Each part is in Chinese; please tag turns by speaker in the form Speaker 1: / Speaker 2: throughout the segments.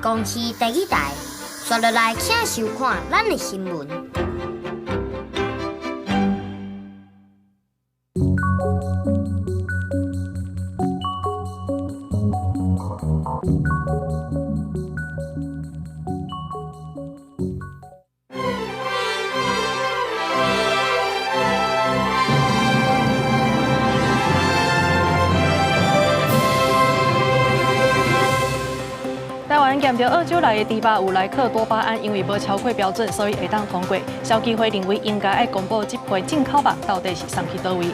Speaker 1: 公司第一台，刷落来请收看咱的新闻。
Speaker 2: 台湾检到澳洲来的猪肉有莱克多巴胺，因为无超过标准，所以会当通过。消基会认为应该要公布这批进口肉到底是送去倒位。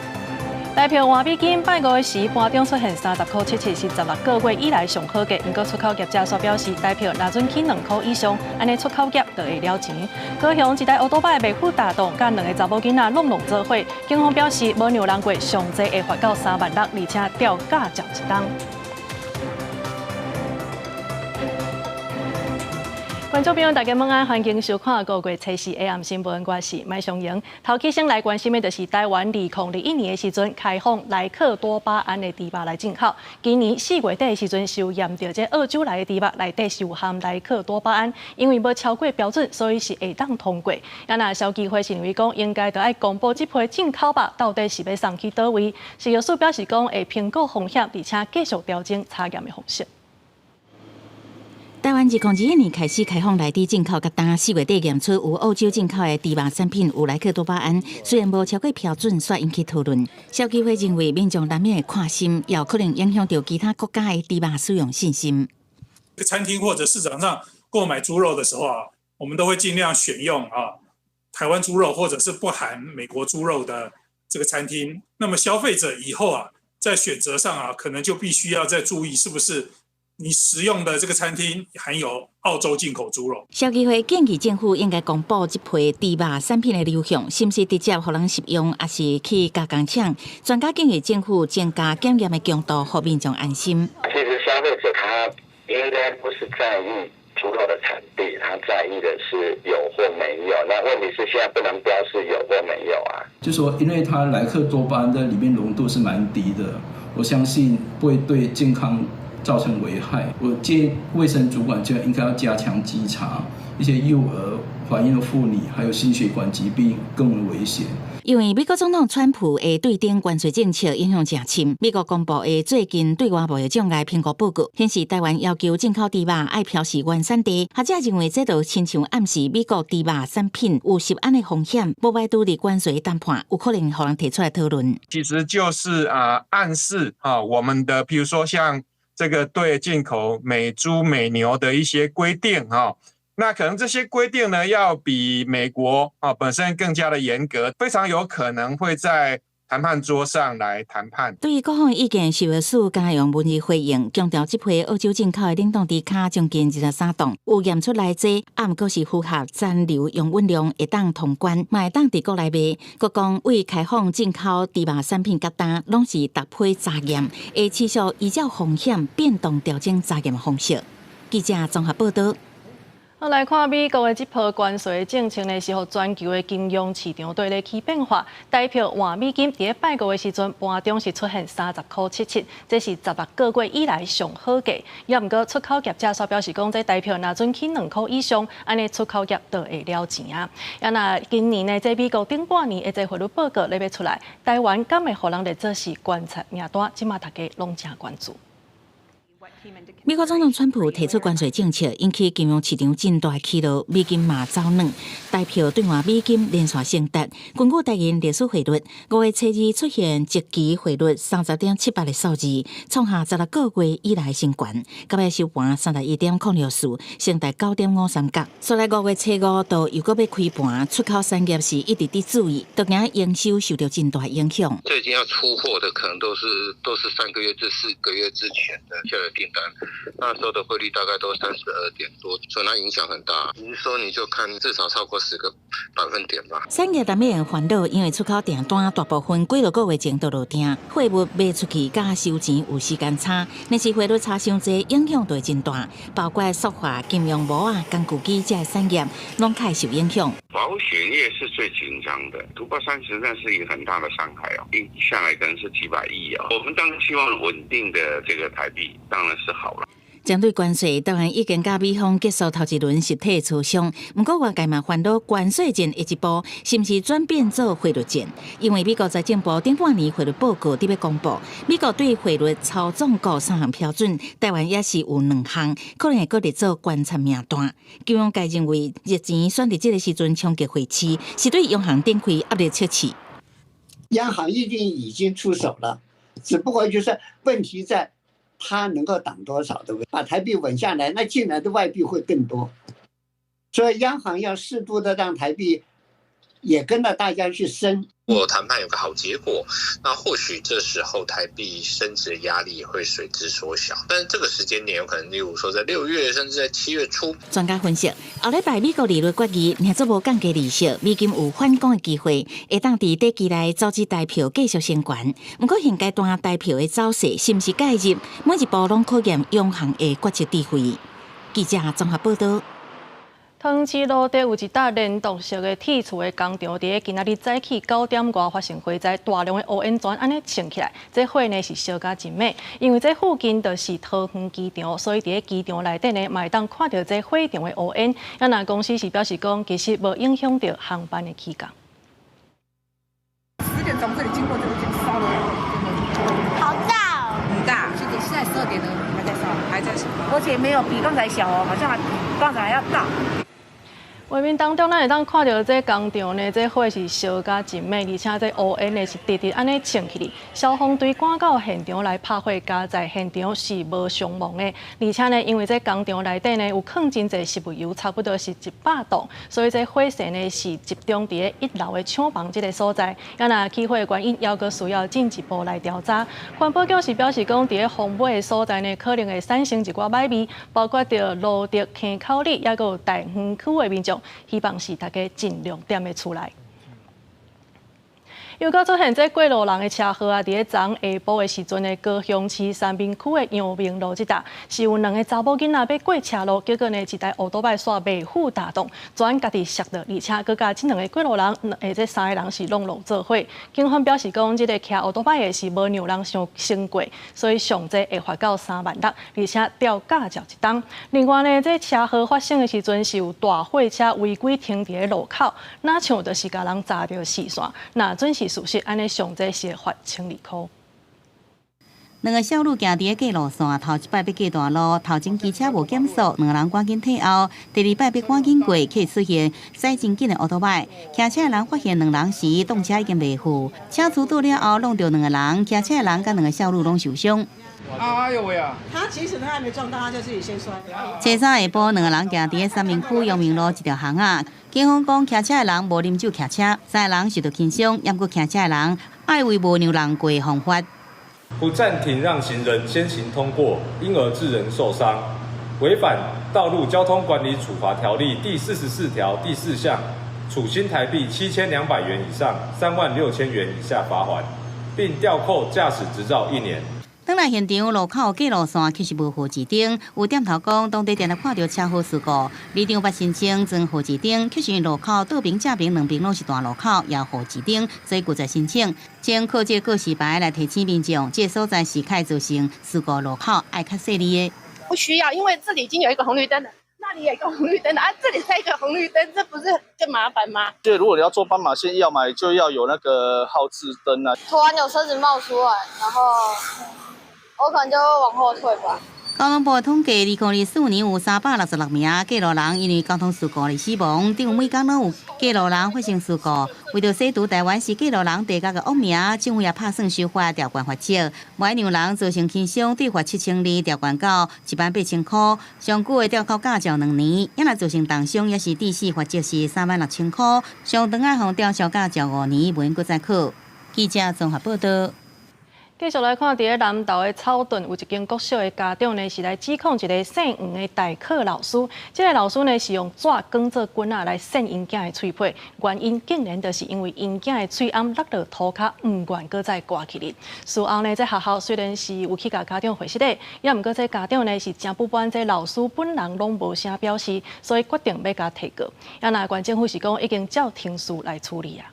Speaker 2: 台票换美金拜五的时，盘中出现30.77，是16个月以来上好价。不过出口业者所表示，台票若准起2块以上，安尼出口业就会了钱。高雄一台乌多摆卖富大洞，甲2个查某囡仔弄做伙，警方表示无让人过，上济会罚到3万6，而且吊驾照1档。观众朋友，大家晚安，欢迎收看5月7日 AM 新闻，我是麦尚莹。头起先来关心的就是台湾2021年的时阵开放莱克多巴胺的猪肉来进口。今年4月底的时阵，受验到这澳洲来的猪肉内底是有含莱克多巴胺，因为无超过标准，所以是会当通过。那消基会认为讲，应该就要公布这批进口肉到底是要送去倒位。食药署表示讲，会评估风险，而且继续调整查验的方式。
Speaker 3: 台湾2021年开始开放内地进口甲单，4月底验出有澳洲进口的猪肉产品有莱克多巴胺，虽然无超过标准，却引起讨论。消基会认为民众难免会看心，也有可能影响到其他国家的猪肉使用信心。
Speaker 4: 餐厅或者市场上购买猪肉的时候啊，我们都会尽量选用台湾猪肉或者是不含美国猪肉的这个餐厅。那么消费者以后在选择上可能就必须要再注意是不是你食用的这个餐厅含有澳洲进口猪肉。
Speaker 3: 消基会建议政府应该公布这批猪肉产品的流向，是不是直接互人食用，还是去加工厂？专家建议政府增加检验的强度，让民众安心。
Speaker 5: 其实消费者他应该不是在意猪肉的产地，他在意的是有或没有。那问题是现在不能标示有或没有啊。
Speaker 6: 就说因为它莱克多巴胺在里面浓度是蛮低的，我相信不会对健康造成危害。我建议卫生主管就应该要加强稽查一些幼儿、怀孕的妇女，还有心血管疾病更为危险。
Speaker 3: 因为美国总统川普的对顶关税政策影响真深，美国公布的最近对外贸易障碍评估报告显示，台湾要求进口猪肉要标示原产地，学者认为这就亲像暗示美国猪肉产品有涉案的风险，不排除伫关税谈判有可能让人提出来讨论。
Speaker 7: 其实就是暗示我们的，比如说像这个对进口美猪美牛的一些规定那可能这些规定呢，要比美国本身更加的严格，非常有可能会在谈判桌上来谈判。
Speaker 3: 对于各方意见，食药署刚用文字回应，强调这批澳洲进口的冷冻猪脚将近23吨，有验出来这，不过是符合残留容允量，会当通关，嘛会当伫国内卖。国讲为开放进口猪肉产品甲单，拢是逐批查验，会持续依照风险变动调整查验的方式。记者综合报道。
Speaker 2: 来看美国的这波关税政策呢，是互全球的金融市场对咧起变化。台票换美金伫拜五的时阵，盘中是出现30.77，这是16个月以来上好价。也毋过出口业者所表示讲，这台票若准起2块以上，安尼出口业就会了钱啊。也那今年呢，这美国顶半年的这汇率报告咧要出来，台湾敢会互人来做是观察名单，即马大家拢真关注。
Speaker 3: 美国总统川普提出关税政策，引起金融市场真大起落，美金嘛走软，台票兑换美金连续升值。根据台银历史汇率，5月7日出现即期汇率30.78的数字，创下16个月以来新高。今日收盘31.06，升达9.53角。所来5月7日到又搁要开盘，出口产业是一直伫注意，当然营收受到真大影响。
Speaker 5: 最近要出货的可能都是3个月至4个月之前的下的订单。那时候的汇率大概都32点多，所以它影响很大。你说你就看至少超过10个百分点吧。
Speaker 3: 产业难免烦恼，因为出口订单大部分几个月前都落定，货物卖出去甲收钱有时间差，但是汇率差伤济，影响就会真大。包括塑化、金融膜工具机这产业拢开始受影响。
Speaker 5: 保险业是最紧张的，突破30那是一个很大的伤害一下来可能是几百亿我们当然希望稳定的这个台币当然是好了。
Speaker 3: 针对关税，台湾已经甲美方结束头一轮实体磋商，不过外界嘛烦恼关税战一步是毋是转变做汇率战？因为美国财政部顶半年汇率报告伫要公布，美国对汇率操纵国3项标准，台湾也是有2项，可能会搁列做观察名单。金融界认为，热钱选伫这个时阵冲击汇市，是对央行展开压力测试。
Speaker 8: 央行一定已经出手了，只不过就是问题在。它能够挡多少的，把台币稳下来，那进来的外币会更多，所以央行要适度的让台币也跟着大家去升。
Speaker 9: 如果谈判有个好结果，那或许这时候台币升值的压力会随之缩小，但是这个时间点有可能，例如说在6月甚至在7月初。
Speaker 3: 专家分析，后礼拜美国利率决议，仍做无降低利息，美金有反攻的机会，会当伫短期内阻止台票继续升悬。不过现阶段台票的走势是毋是介入，每一步拢考验央行的决策智慧。记者综合报道。
Speaker 2: 汤市路底有一搭连续式的铁厝的工厂，伫今仔日早起9点外发生火灾，大量的乌烟全安尼升起来。这火呢是烧甲真猛，因为这附近就是桃园机场，所以伫机场内底呢，嘛会当看到这火场的乌烟。那公司是表示讲，其实无影响到航班的起降。
Speaker 10: 10点钟这里经过，这里已经烧了，
Speaker 1: 好大哦！
Speaker 10: 很大。现在12点了，还在烧，还在烧，而且没有比刚才小哦，好像比刚才还要大。
Speaker 2: 画面当中，咱会当看到这工厂呢，这火是烧甲真猛，而且这乌烟呢是直直安尼升起哩。消防队赶到现场来拍火，加在现场是无伤亡的。而且呢，因为这工厂内底呢有放真侪食物油，差不多是100度，所以这火势呢是集中伫1楼的厂房这个所在。也若起火的原因，还阁需要进一步来调查。环保局是表示讲，伫风尾的所在呢，可能会产生一寡歹味，包括着路德坑口里，还阁有大园区的民众。希望是大家尽量点的出来。又到出现这过路人的车祸啊！伫昨下晡的时阵呢，高雄市三民区的阳明路这搭是有2个查某囡仔要过车路，结果呢一台乌多摆煞未负打动，转家己摔到，而且佮加这2个过路人，这3个人是拢落做伙。警方表示讲，这个骑乌多摆的是无让人伤升过，所以上济会罚到3万6，而且吊驾照1档。另外呢，这车祸发生的时阵是有大货车违规停伫路口，哪像就是甲人砸到视线，那准是。事实安尼上济是罚1000块。
Speaker 11: 2个小女行伫过路线，头一摆要过大路，头前机车无减速，2个人赶紧退后。第2摆要赶紧过，却出现驶真紧的乌托摆。骑车的人发现2人时，动车已经未赴，车出倒了后，弄到2个人，骑车的人甲2个小女拢受伤。
Speaker 10: 哎呦喂啊！他其实他还没撞到，他就自己先摔。
Speaker 11: 初3下晡，2个人行伫三民区阳明路一条巷仔。警方讲，骑车的人无啉酒骑车，3个人受到轻伤，也过骑车的人爱为无让人过防法。
Speaker 12: 不暂停让行人先行通过，因而致人受伤，违反《道路交通管理处罚条例》第44条第4项，处新台币7200元以上36000元以下罚款，并吊扣驾驶执照1年。
Speaker 11: 转来现场路口过路线其实无号志灯，有点头讲当地定定看到车祸事故，离场捌申请装号志灯，确实路口倒边正边2边拢是大路口，也号志灯，所以拒绝申请。将靠这告示牌来提醒民众，这所在是开造成事故路口，爱较细腻的。
Speaker 13: 不需要，因为这里已经有一个红绿灯了，那里也有一个红绿灯了，这里再一个红绿灯，这不是更麻烦吗？
Speaker 14: 对，如果你要做斑马线，要买就要有那个号志灯啊。
Speaker 1: 突然有车子冒出来，然后我可能就会往后退吧。
Speaker 11: 交通部统计，2024年有366名过路人因为交通事故而死亡，等于每天拢有过路人发生事故。为着洗除台湾是过路人地价的恶名，政府也拍算修法条款罚则，每让人造成轻伤，对罚7000，条款到18000块，上久的吊扣驾照2年；也若造成重伤，也是致死，罚则是36000块，上长的互吊销驾照5年，不用再考。记者综合报道。
Speaker 2: 继续来看，伫南投的草屯有一间国小的家长呢，是来指控一个姓黄的代课老师。这个老师呢是用纸卷做棍仔来扇因囝的喙皮，原因竟然就是因为因囝的喙暗落到涂骹，唔愿搁再刮起哩。事后呢，这学校虽然是有去甲家长会室的，也毋过这家长呢是真不满，这老师本人拢无啥表示，所以决定要甲提告。也那县政府是讲已经照庭事来处理啊。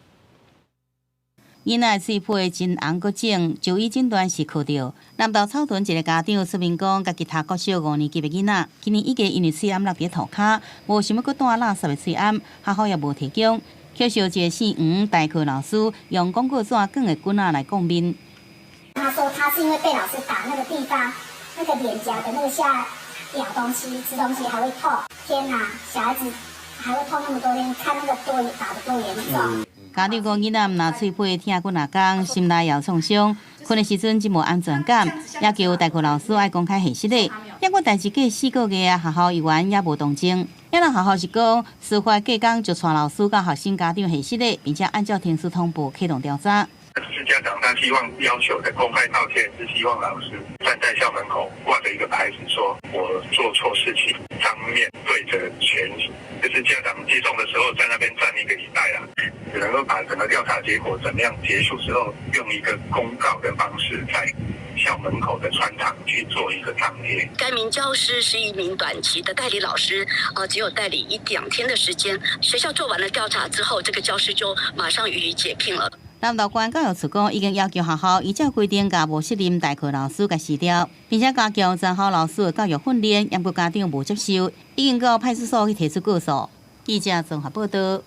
Speaker 11: 囡仔嘴皮真红个肿，就医诊断是哭着。南投草屯一个家长说明讲，家己读国小5年级的囡仔，今年已经因为喙暗落伫涂骹，无想要搁戴垃圾的喙暗，学校也无提供。缺少一个姓黄代课老师用广告纸卷的棍仔来讲面。
Speaker 15: 他说他是因为被老师打那个地方，那个脸颊的那个下咬东西、吃东西还会痛。天哪，小孩子还会痛那么多天，看那个打得多严重。
Speaker 11: 家长讲囡仔毋拿喙皮疼几若工，心内也创伤，困的时阵真无安全感，要求代课老师爱公开下室的。结果代志过4个月啊，学校议员也无动静。因为学校是讲，事发隔天就带老师到学生家长下室的，并且按照停师通报启动调查。
Speaker 16: 是家长他希望要求的公开道歉，是希望老师站在校门口挂着一个牌子说“我做错事情”，当面对着全，就是家长接送的时候在那边站1个礼拜啊，只能够把整个调查结果怎么样结束之后，用一个公告的方式在校门口的穿堂去做一个张贴。
Speaker 17: 该名教师是一名短期的代理老师，只有代理1-2天的时间。学校做完了调查之后，这个教师就马上予以解聘了。
Speaker 11: 南投县教育处讲，已经要求学校依照规定，甲无适任代课老师甲辞掉，并且加强全校老师的教育训练。要不家长无接受，已经到派出所去提出告诉。记者综合报道。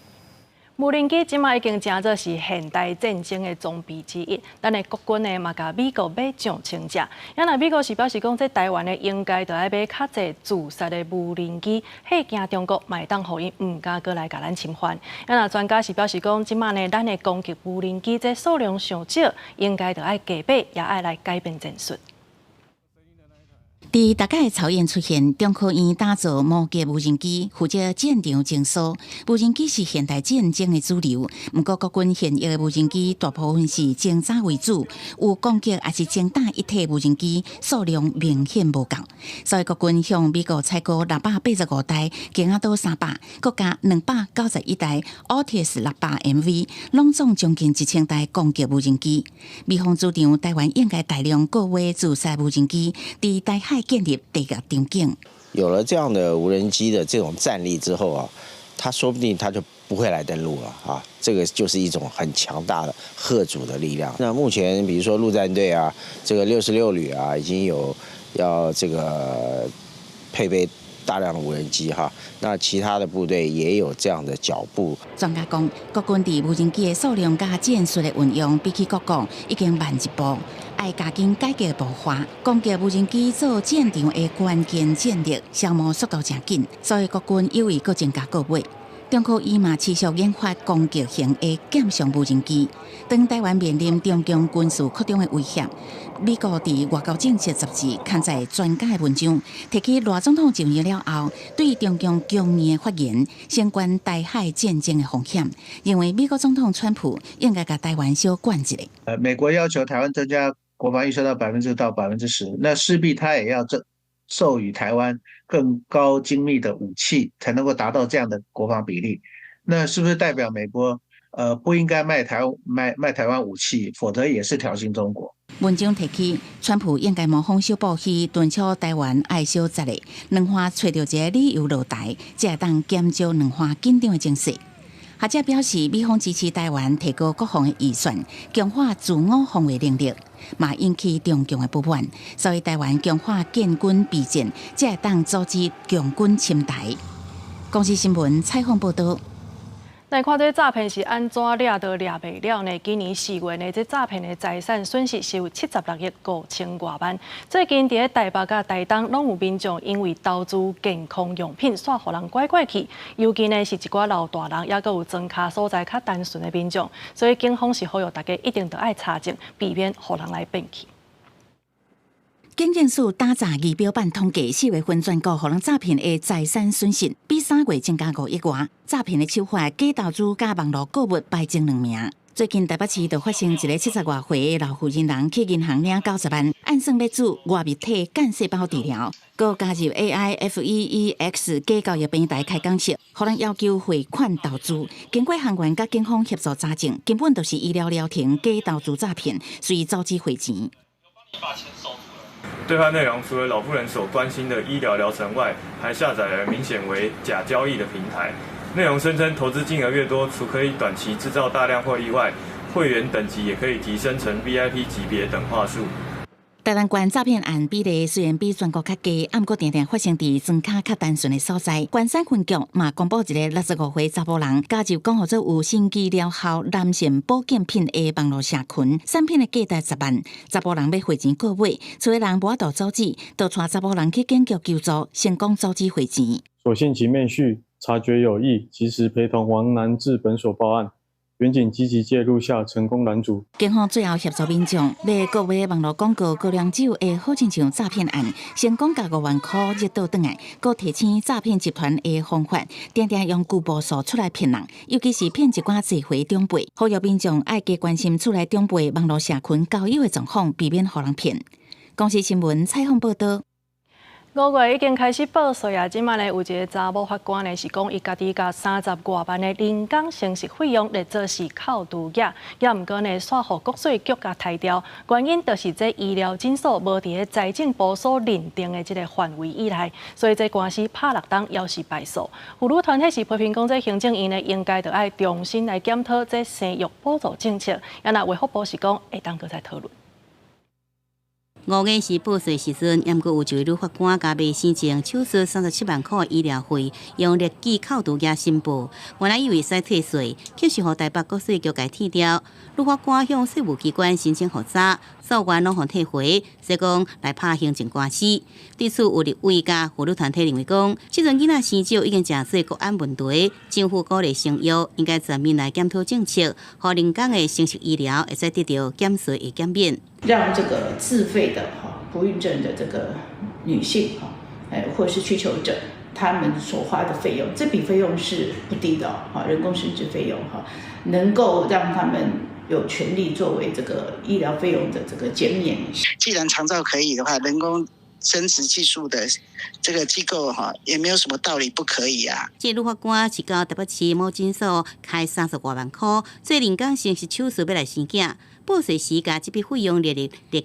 Speaker 2: 无人机即马已经成做是现代战争的装备之一，咱的国军呢嘛，甲美国买上清价。因为美国是表示讲，这台湾呢应该着爱买较侪自杀的无人机，吓惊中国，嘛会当互伊毋敢过来甲咱侵犯。因为专家是表示讲，即马呢咱的攻击无人机这数量上少，应该着爱加倍，也爱来改变战术。
Speaker 3: 伫大家的草原出现，中科院打造摩羯无人机，负责战场情疏。无人机是现代战争的主流，不过国军现役的无人机大部分是侦察为主，有攻击也是精打一体无人机数量明显无够，所以国军向美国采购685台，加啊到300，各加291台 Otis 600MV， 拢总将近1000台攻击无人机。美方主张台湾应该大量购买自杀无人机，伫台海建立第个场景。
Speaker 18: 有了这样的无人机的这种战力之后啊，他说不定他就不会来登陆了啊！这个就是一种很强大的嚇阻的力量。那目前比如说陆战队啊，这个66旅啊，已经有要这个配备大量的无人机哈，那其他的部队也有这样的脚步。
Speaker 3: 专家讲，国军伫无人机的数量加战术的运用，比起国共已经慢一步，爱加紧改革步伐。攻击无人机做战场的关键战力，消磨速度真紧，所以国军有意搁增加购买。中科院嘛持续研发攻击型的减伤无人机。当台湾面临中共军事扩张的威胁，美国伫外交政策杂志刊载专家的文章，提起赖总统就任了后对中共强硬的发言，相关台海战争的风险，认为美国总统川普应该甲台湾小管一下。
Speaker 19: 美国要求台湾增加国防预算到10%到10%，那势必他也要授予台湾更高精密的武器，才能够达到这样的国防比例。那是不是代表美国不应该卖台湾武器，否则也是挑衅中国？
Speaker 3: 文章提起，川普应该模仿小布希，敦促台湾爱小节的，两方找到一个理由落台，才会当减少两方紧张的情势。学者表示，美方支持台湾提高国防的预算，强化自我防卫能力，嘛引起中共的不满，所以台湾强化建军备战，才会当阻止共军侵台。公司新闻采访报道。
Speaker 2: 来看这诈骗是安怎抓到抓袂了呢？今年4月呢，这诈骗的财产损失是有76亿5千多万。最近伫台北甲台东拢有民众因为投资健康用品，煞互人拐去。尤其呢是一寡老大人，也阁有庄脚所在较单纯的民众，所以警方是呼吁大家一定要爱查证，避免互人来骗去。
Speaker 3: 警政署打查仪表板统计，4月份全国互人诈骗的财产损失比3月增加5亿外。诈骗的手法假投资加网络购物败增2名。最近台北市就发生一个70多岁的老妇人去银行领90万，按算要做外泌体干细胞治疗，佮加入 AIFEEX 假交易平台开讲室，互人要求汇款投资。经过行员甲警方协助查证，根本就是医疗疗程假投资诈骗，随遭致汇钱。
Speaker 12: 对话内容除了老妇人所关心的医疗疗程外，还下载了明显为假交易的平台。内容声称投资金额越多，除可以短期制造大量获利外，会员等级也可以提升成 VIP 级别等话术。
Speaker 3: 台湾县诈骗案比例虽然比全国较低，但过常常发生伫庄卡较单纯的所在。关山分局嘛公布一个65岁查甫人加入讲号做有升级疗效男性保健品的网络社群，产品的价值10万，查甫人要汇钱过尾，厝的人无法度阻止，就带查甫人去警局求助，成功阻止汇钱。
Speaker 20: 所幸其妹婿察觉有异，及时陪同王男至本所报案。远警积极介入下，成功拦阻。
Speaker 3: 警方最后协助民众，买各位网络广告高粱酒的好亲像诈骗案，成功甲5万块热倒转来，佫提醒诈骗集团的方法，常常用旧步数出来骗人，尤其是骗一寡聚会长辈。呼吁民众爱加关心厝内长辈网络社群交友的状况，避免互人骗。公视新闻采访报道。
Speaker 2: 5月已经开始报税啊！即摆呢有一个查某法官呢是讲，伊家己甲30多万的人工生殖费用列做是扣除额，也毋过呢煞互国税局甲抬掉，原因就是这医疗诊所无伫个财政部所认定的这个范围以内，所以这官司拍6档要是败诉。妇女团体是批评讲，这行政院呢应该着爱重新来检讨这生育补助政策，也那卫福部是讲会当搁再讨论。
Speaker 11: 5月是报税时阵，也阁有一位女法官甲未申请手术37万块医疗费，用列举扣除额申报。原来以为使退税，却是互台北国税局改剔掉。女法官向税务机关申请复查，所愿拢互退回，说讲来拍行政官司。对此有立委甲妇女团体认为讲，即阵囡仔生少已经真侪国安问题，政府鼓励生育，应该全面来检讨政策，互人工的生殖医疗会使得到减税的减免。
Speaker 21: 让这个自费的不孕症的这个女性或者是需求者，他们所花的费用，这笔费用是不低的人工生殖费用能够让他们有权利作为这个医疗费用的这个减免。
Speaker 22: 既然长照可以的话，人工生殖技术的这个机构也没有什么道理不可以啊。
Speaker 11: 这女法官是到台北市某诊所开30多万块，做人工生殖手术要来生囝。报税时，甲这笔费用列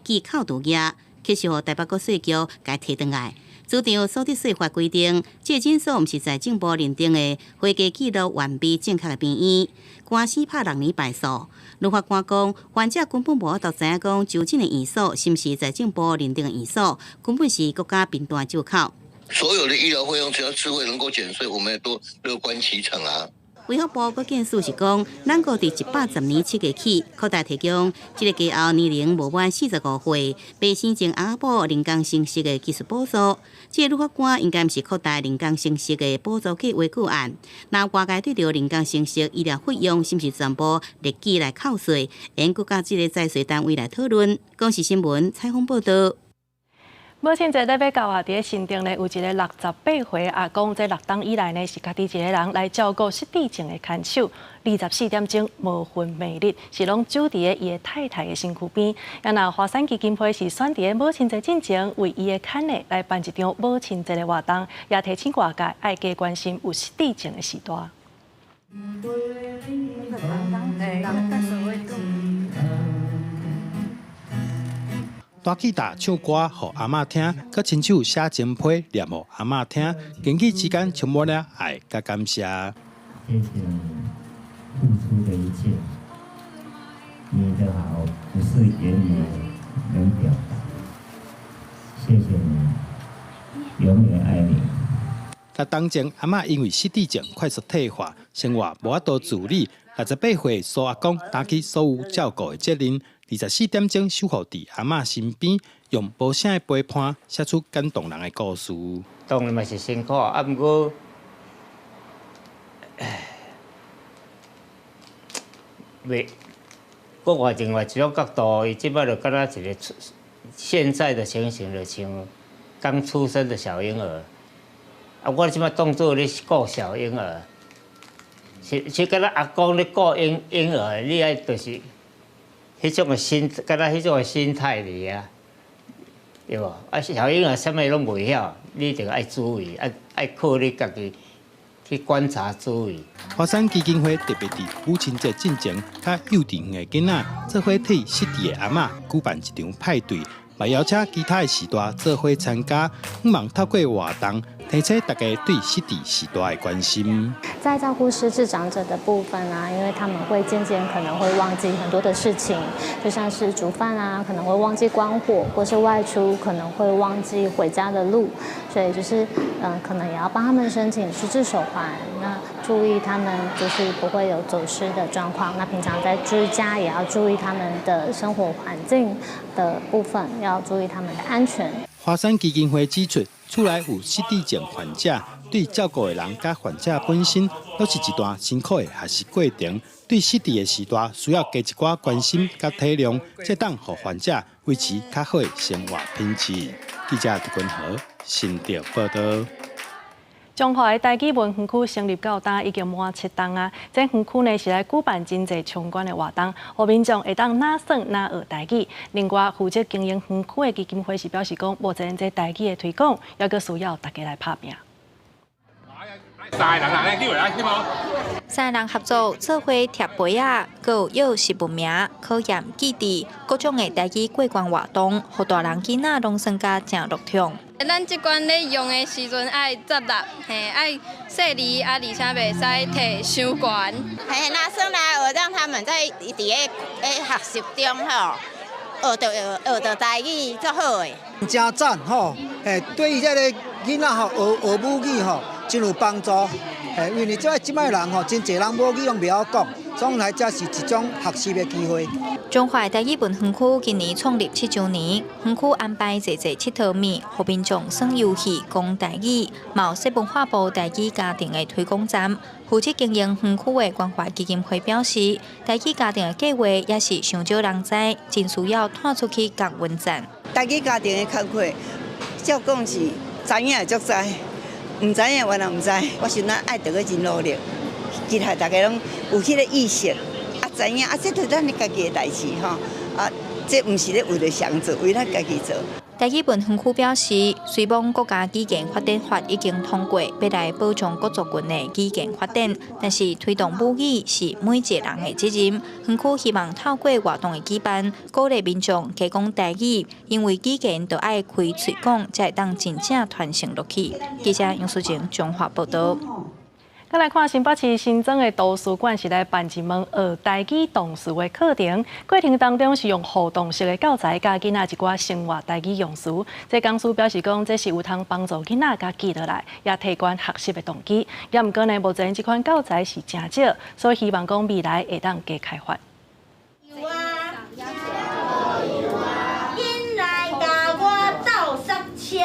Speaker 11: 举扣除额，却是互台北国税局甲提转来。主张所得税法规定，这诊所毋是财政部认定的会计记录完备正确的病院。官司拍6年败诉。女法官讲，患者根本无法度知影讲就诊的院所是毋是财政部认定的院所，根本是国家频段借口。
Speaker 5: 所有的医疗费用，只要智慧能够减税，我们也都乐观其成啊。
Speaker 11: 卫福部佮建议是讲，咱国伫110年7月起扩大提供这个加后年龄无满45岁未申请阿婆人工生殖的技术补助。这个女法官应该毋是扩大人工生殖的补助计划个案，那外界对着人工生殖医疗费用是毋是全部列举来扣税，应搁甲这个财税单位来讨论。公视新闻采访报道。
Speaker 2: 母亲节咧要到啊！伫新店咧有一个68岁阿公，这6档以来呢是家己一个人来照顾失智症的看守。24点钟无昏未日，是拢守伫伊的太太的身躯边。也那华山基金会是选伫母亲节进前为伊的牵内来办一场母亲节的活动，也提醒外界爱加关心有失智症的时代。
Speaker 23: 大吉大唱歌，互阿嬷听；佮亲手写情批，念互阿嬷听。言语之间充满了爱甲感谢。
Speaker 24: 谢谢你付出的一切，你的好不是言语能表达。谢谢你，永远爱你。
Speaker 23: 甲当前阿嬷因为失智症快速退化，生活无法度自理。68岁苏阿公担起所有照顾的责任。24点钟守护伫阿嬷身边，用无声的陪伴写出感动人的故事。
Speaker 24: 当然嘛是辛苦，不过，我换另外一种角度，伊即摆就敢若一个现在的情形，就像刚出生的小婴儿。我即摆当作咧顾小婴儿，是敢若阿公咧顾婴儿，你爱就是。迄种的心，敢若迄种的心态哩啊，对无？啊，小婴儿啥物拢袂晓，你一定爱注意，爱靠你家己去观察注意。
Speaker 23: 华山基金会特别伫母亲节进前，甲幼稚园的囡仔做伙替失智的阿嬷举办一场派对，也邀请其他的时代做伙参加，希望透过活动提出大家对失智时代的关心。
Speaker 4: 在照顾失智长者的部分啊，因为他们会渐渐可能会忘记很多的事情，就像是煮饭啊，可能会忘记关火，或是外出可能会忘记回家的路，所以就是可能也要帮他们申请失智手环，那注意他们就是不会有走失的状况。那平常在居家也要注意他们的生活环境的部分，要注意他们的安全。
Speaker 23: 华山基金会指出，厝内有失智症患者，对照顾的人甲患者本身都是一段辛苦的学习过程。对失智的时代，需要加一寡关心甲体谅，才当互患者维持较好的生活品质。记者狄君豪新竹报道。
Speaker 2: 中华的台语文园区成立到今已经满7档啊！这园区呢是来举办真侪相关的活动，互民众会当哪耍哪学台语。另外，负责经营园区的基金会是表示讲，目前这台语的推广，也阁需要大家来拍拼。
Speaker 6: 三人合作做伙贴杯啊，佮有食物名、考验记忆，各种的台语过关活动，互大人囡仔拢参加真乐衷。
Speaker 7: 咱即款咧用的时阵爱扎力，爱细腻啊，而且袂使摕伤悬。
Speaker 8: 那算啦，我让他们在伫个学习中吼，学到台语足好诶。
Speaker 25: 真赞吼，对于这个囡仔吼学母语吼真有帮助。因为即摆人吼真侪人母语拢袂晓讲，总来这是一种学习的机会。
Speaker 6: 中华台语文园区今年创立7周年，园区安排侪佚佗面，互民众耍游戏、讲台语，嘛有说文化部台语家庭的推广站。负责经营园区的关怀基金会表示，台语家庭的计划也是上少人知，真需要拖出去讲文赞。
Speaker 8: 台语家庭的工作，照讲是知影的足知，唔知影原来唔知。我想咱爱着个真努力，其他大家拢有迄个意识。知影啊，这是咱家己的代志吼，啊，这唔是咧为了谁做，为咱家己做。
Speaker 6: 台语文园区表示，虽望国家基建发展法已经通过，要来保障各族群的基建发展，但是推动母语是每一个人的责任。园区希望透过活动的举办，鼓励民众加讲台语，因为基建就爱开嘴讲，才会当真正传承落去。记者杨淑晴综合报道。
Speaker 2: 再来看新北市新增的图书馆是来办一门学台语动词的课程，过程当中是用互动式的教材，加囡仔一寡生活台语用词。这讲师表示讲，这是有通帮助囡仔甲记落来，也提高学习的动机。也毋过呢，目前这款教材是真少，所以希望讲未来会当加开发。
Speaker 26: 因来甲我斗塞车。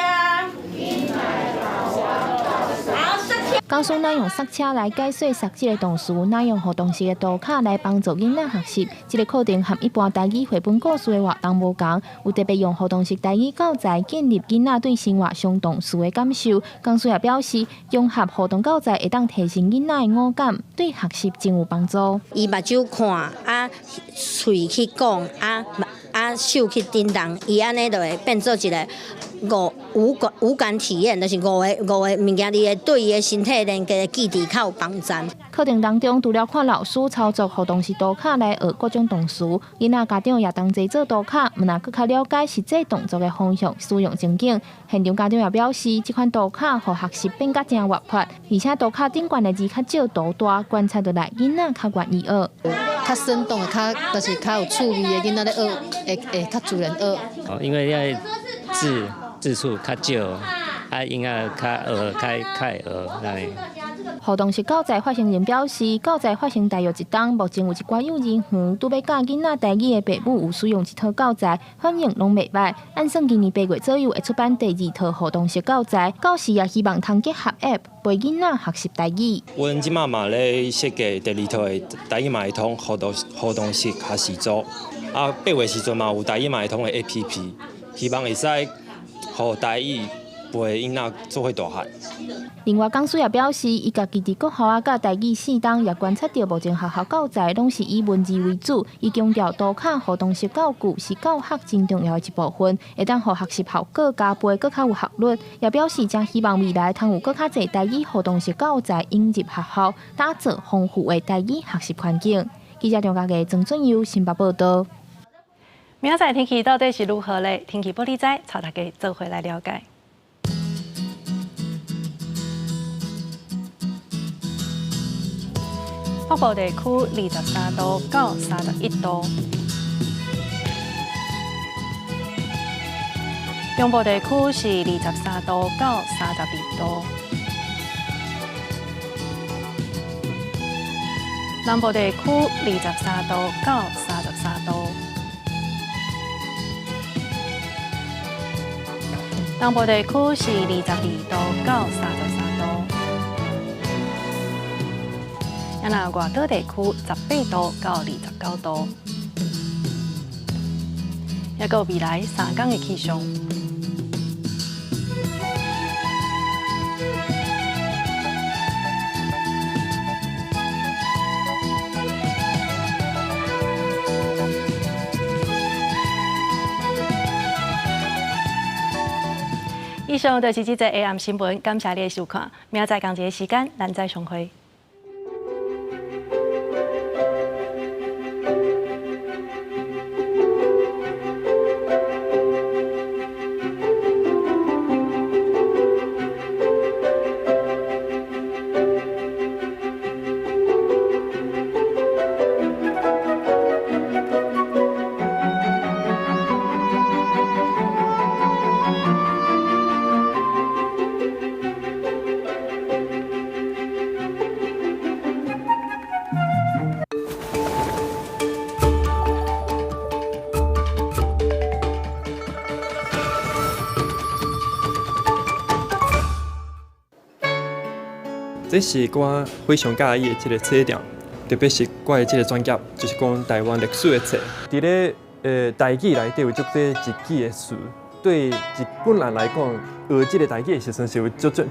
Speaker 27: 教师咱用塞车来解说塞字的动词，咱用互动式的图卡来帮助囡仔学习。这个课程和一般台语绘本故事的活动无同，有特别用互动式台语教材建立囡仔对生活上动词的感受。教师也表示，融合互动教材会当提升囡仔的五感，对学习真有帮助。
Speaker 26: 伊目睭看啊，喙去讲手去叮当，伊安尼就会变做一个五感体验，就是五个物件，你会对伊的身体连个记忆较有帮助。
Speaker 27: 课程当中，除了看老师操作互动式图卡来学各种动词，囡仔家长也同齐做图卡，毋若更较了解实际动作的方向、使用情景。现场家长也表示，这款图卡互学习变甲真活泼，而且图卡顶悬的字较少图大，观察落来囡仔较愿意学。
Speaker 28: 较生动的，就是较有趣味的囡仔咧学，会较自然学。
Speaker 29: 因为遐字数较少，应该较会学。
Speaker 27: 互动式教材发行人表示，教材发行大约1档，目前有一寡幼儿园拄要教囡仔台语的父母有使用一套教材，反应拢袂歹。按算今年8月左右会出版第2套互动式教材，教师也希望通结合 App 陪囡仔学习台语。
Speaker 30: 阮即马嘛咧设计第2套的台语嘛会通互动式学习组，8月时阵嘛有台语嘛会通的 APP， 希望会使互台语陪囡仔做伙大汉。
Speaker 27: 另外，讲师也表示，伊家己伫国校教台语4档，也观察到目前学校教材拢是以文字为主。伊强调，图卡互动式教具是教学真重要的一部分，会当互学习效果加倍，更较有效率。也表示，将希望未来通有更较侪台语互动式教材引入学校，打造丰富的台语学习环境。记者张家嘅曾俊佑新北报道。
Speaker 2: 明仔载天气到底是如何呢？天气玻璃仔，带大家做回来了解。北部地区23度到31度，中部地区是23度到32度，南部地区23度到33度，东部地区是22度到33度。那外岛地区18度到29度，还有未来3天的气象。以上就是这则下暗新闻，感谢你的收看。明仔同一个时间，咱再相会。
Speaker 1: 这是我非常介意的这个册店，特别是我的这个专业，就是讲台湾历史的册。伫咧台语内底有足多一字的词，对一本人来讲，学这个台语的时阵是有这种